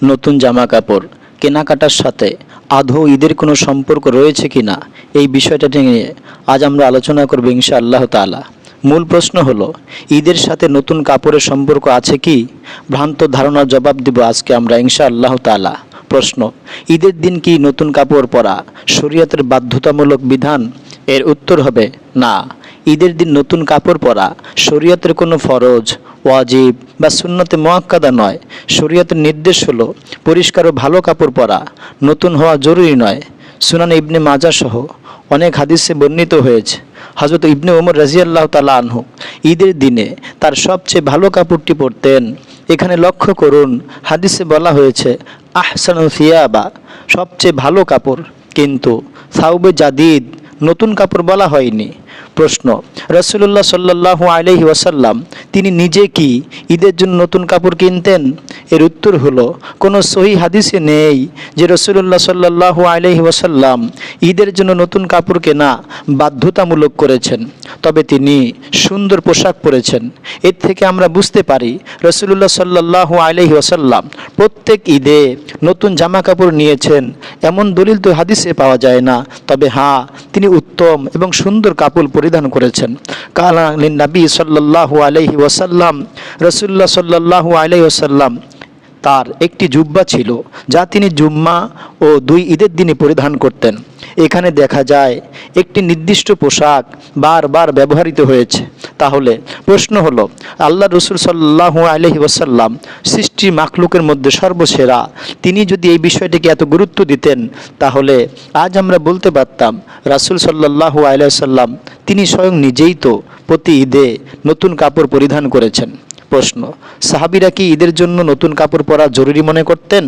নতুন জামা কাপড় কেনাকাটার সাথে আদৌ ঈদের কোনো সম্পর্ক রয়েছে কিনা, এই বিষয়টা নিয়ে আজ আমরা আলোচনা করব ইনশাআল্লাহ তাআলা। মূল প্রশ্ন হলো, ঈদের সাথে নতুন কাপড়ের সম্পর্ক আছে কি? ভ্রান্ত ধারণার জবাব দিব আজকে আমরা ইনশাআল্লাহ তাআলা। প্রশ্ন, ঈদের দিন কি নতুন কাপড় পরা শরীয়তের বাধ্যতামূলক বিধান? এর উত্তর হবে না। ঈদের দিন নতুন কাপড় পরা শরীয়তের কোনো ফরজ, ওয়াজিব বা সুন্নতে মুআক্কাদা নয়। শরীয়তের নির্দেশ হলো পরিষ্কার ও ভালো কাপড় পরা, নতুন হওয়া জরুরি নয়। সুনান ইবনে মাজাহ সহ অনেক হাদিসে বর্ণিত হয়েছে, হযরত ইবনে ওমর রাদিয়াল্লাহু তাআলা আনহু ঈদের দিনে তার সবচেয়ে ভালো কাপড়টি পরতেন। এখানে লক্ষ্য করুন, হাদিসে বলা হয়েছে আহসানু সিয়াবা, সবচেয়ে ভালো কাপড়, কিন্তু সাউবে জাদিদ, নতুন কাপড় বলা হয়নি। প্রশ্ন, রাসূলুল্লাহ সাল্লাল্লাহু আলাইহি ওয়াসাল্লাম তিনি নিজে কি ঈদের জন্য নতুন কাপড় কিনতেন? এর উত্তর হলো, কোনো সহিহ হাদিসে নেই যে রাসূলুল্লাহ সাল্লাল্লাহু আলাইহি ওয়াসাল্লাম ঈদের জন্য নতুন কাপড় কেনা বাধ্যতামূলক করেছেন। তবে তিনি সুন্দর পোশাক পরেছেন। এর থেকে আমরা বুঝতে পারি রাসূলুল্লাহ সাল্লাল্লাহু আলাইহি ওয়াসাল্লাম প্রত্যেক ঈদে নতুন জামা কাপড় নিয়েছেন, এমন দলিল তো হাদিসে পাওয়া যায় না। তবে হ্যাঁ, তিনি উত্তম এবং সুন্দর কাপড় পরিধান করেছেন। কানা লিন-নবী সাল্লাল্লাহু আলাইহি ওয়াসাল্লাম, রাসূলুল্লাহ সাল্লাল্লাহু আলাইহি ওয়াসাল্লাম তার একটি জুব্বা ছিল যা তিনি জুম্মা ও 2 ঈদের দিনে পরিধান করতেন। এখানে দেখা যায় একটি নির্দিষ্ট পোশাক বারবার ব্যবহৃত হয়েছে। তাহলে প্রশ্ন হলো, আল্লাহ রাসূল সাল্লাল্লাহু আলাইহি ওয়াসাল্লাম সৃষ্টি মাখলুকের মধ্যে সর্বসেরা, তিনি যদি এই বিষয়টিকে এত গুরুত্ব দিতেন, তাহলে আজ আমরা বলতে পারতাম রাসূল সাল্লাল্লাহু আলাইহি ওয়াসাল্লাম তিনি স্বয়ং নিজেই তো প্রতি ঈদে নতুন কাপড় পরিধান করেছেন। প্রশ্ন, সাহাবীরা কি ঈদের জন্য নতুন কাপড় পরা জরুরি মনে করতেন?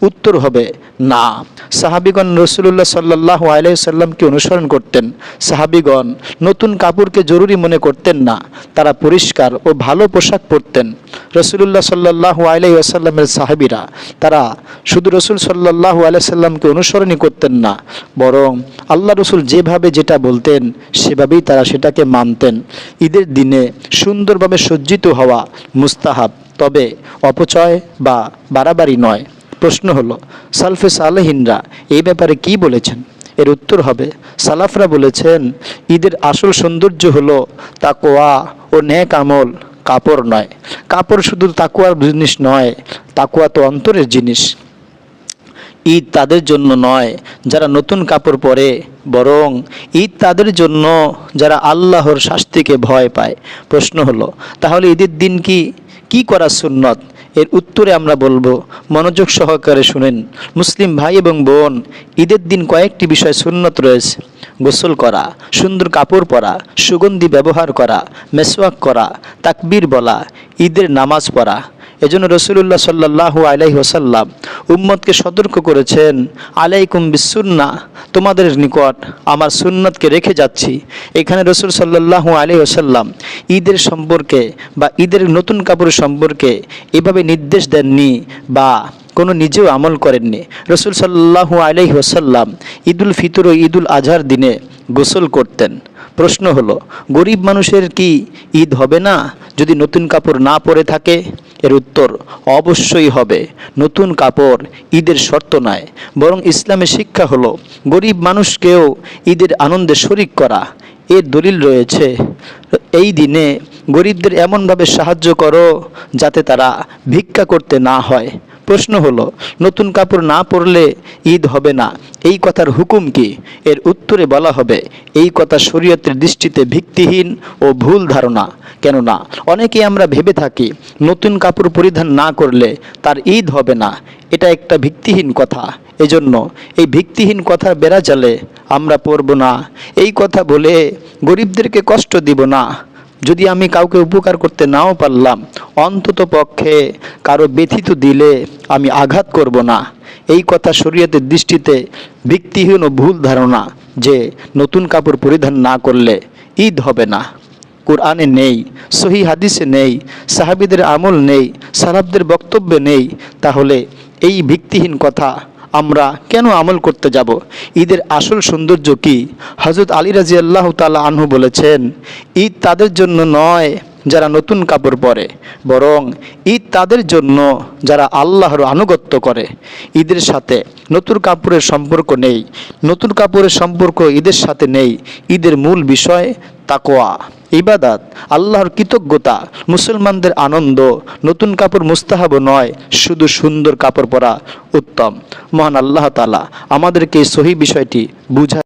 উত্তর হবে না। সাহাবীগণ রাসূলুল্লাহ সাল্লাল্লাহু আলাইহি ওয়াসাল্লামকে অনুসরণ করতেন। সাহাবীগণ নতুন কাপড়কে জরুরি মনে করতেন না, তারা পরিষ্কার ও ভালো পোশাক পরতেন। রাসূলুল্লাহ সাল্লাল্লাহু আলাইহি ওয়াসাল্লামের সাহাবীরা তারা শুধু রাসূল সাল্লাল্লাহু আলাইহি ওয়াসাল্লামকে অনুসরণই করতেন না, বরং আল্লাহ রাসূল যেভাবে যেটা বলতেন সেভাবেই তারা সেটাকে মানতেন। ঈদের দিনে সুন্দরভাবে সজ্জিত হওয়া মুস্তাহাব, তবে অপচয় বা বাড়াবাড়ি নয়। প্রশ্ন হলো, সালফে সালেহিনরা এই ব্যাপারে কি বলেছেন? এর উত্তর হবে, সালাফরা বলেছেন ঈদের আসল সৌন্দর্য হলো তাকওয়া ও নেক আমল, কাপড় নয়। কাপড় শুধু তাকওয়ার জিনিস নয়, তাকওয়া তো অন্তরের জিনিস। ঈদ তাদের জন্য নয় যারা নতুন কাপড় পরে, বরং ঈদ তাদের জন্য যারা আল্লাহর শাস্তিকে ভয় পায়। প্রশ্ন হলো, তাহলে ঈদের দিন কি করা সুন্নত? এর উত্তরে আমরা বলবো, মনোযোগ সহকারে শুনেন মুসলিম ভাই এবং বোন। ঈদের দিন কয়েকটি বিষয় সুন্নত রয়েছে। গোসল করা, সুন্দর কাপড় পরা, সুগন্ধি ব্যবহার করা, মেসওয়াক করা, তাকবীর বলা, ঈদের নামাজ পড়া। এজন্য রাসূলুল্লাহ সাল্লাল্লাহু আলাইহি ওয়াসাল্লাম উম্মতকে সতর্ক করেছেন, আলাইকুম বিসুন্নাহ, তোমাদের নিকট আমার সুন্নতকে রেখে যাচ্ছি। এখানে রাসূল সাল্লাল্লাহু আলাইহি ওয়াসাল্লাম ঈদের সম্পর্কে বা ঈদের নতুন কাপড় সম্পর্কে এভাবে নির্দেশ দেননি বা কোনো নিজেও আমল করেননি। রাসূল সাল্লাল্লাহু আলাইহি ওয়াসাল্লাম ঈদুল ফিতর ও ঈদুল আজহার দিনে গোসল করতেন। প্রশ্ন হলো, গরিব মানুষের কি ঈদ হবে না যদি নতুন কাপড় না পরে থাকে? এর উত্তর অবশ্যই হবে। নতুন কাপড় ঈদের শর্ত নয়, বরং ইসলামের শিক্ষা হলো গরিব মানুষকেও ঈদের আনন্দে শরিক করা। এর দলিল রয়েছে, এই দিনে গরিবদের এমনভাবে সাহায্য করো যাতে তারা ভিক্ষা করতে না হয়। প্রশ্ন হলো, নতুন কাপড় না পরলে ঈদ হবে না, এই কথার হুকুম কি? এর উত্তরে বলা হবে, এই কথা শরীয়তের দৃষ্টিতে ভিত্তিহীন ও ভুল ধারণা। কেননা অনেকেই আমরা ভেবে থাকি নতুন কাপড় পরিধান না করলে তার ঈদ হবে না। এটা একটা ভিত্তিহীন কথা। এজন্য এই ভিত্তিহীন কথার বেড়াজালে আমরা পড়ব না। এই কথা বলে গরিবদেরকে কষ্ট দিব না। যদি আমি কাউকে উপকার করতে নাও পারলাম, অন্তত পক্ষে কারো ব্যথিত দিলে আমি আঘাত করব না। এই কথা শরীয়তের দৃষ্টিতে ভিত্তিহীন ও ভুল ধারণা যে নতুন কাপড় পরিধান না করলে ঈদ হবে না। কুরআনে নেই, সহিহ হাদিসে নেই, সাহাবীদের আমল নেই, সালাফদের বক্তব্যে নেই। তাহলে এই ভিত্তিহীন কথা আমরা কেন আমল করতে যাব? ঈদের আসল সৌন্দর্য কি? হযরত আলী রাদিয়াল্লাহু তাআলা আনহু বলেছেন, ঈদ তাদের জন্য নয় যারা নতুন কাপড় পরে, বরং ঈদ তাদের জন্য যারা আল্লাহর আনুগত্য করে। ঈদের সাথে নতুন কাপড়ের সম্পর্ক নেই, নতুন কাপড়ের সম্পর্ক ঈদের সাথে নেই। ঈদের মূল বিষয় তাকওয়া, ইবাদাত, আল্লাহর কৃতজ্ঞতা, মুসলমানদের আনন্দ। নতুন কাপড় মুস্তাহাব নয়, শুধু সুন্দর কাপড় পরা উত্তম। মহান আল্লাহ তাআলা আমাদেরকে এই সহি বিষয়টি বুঝা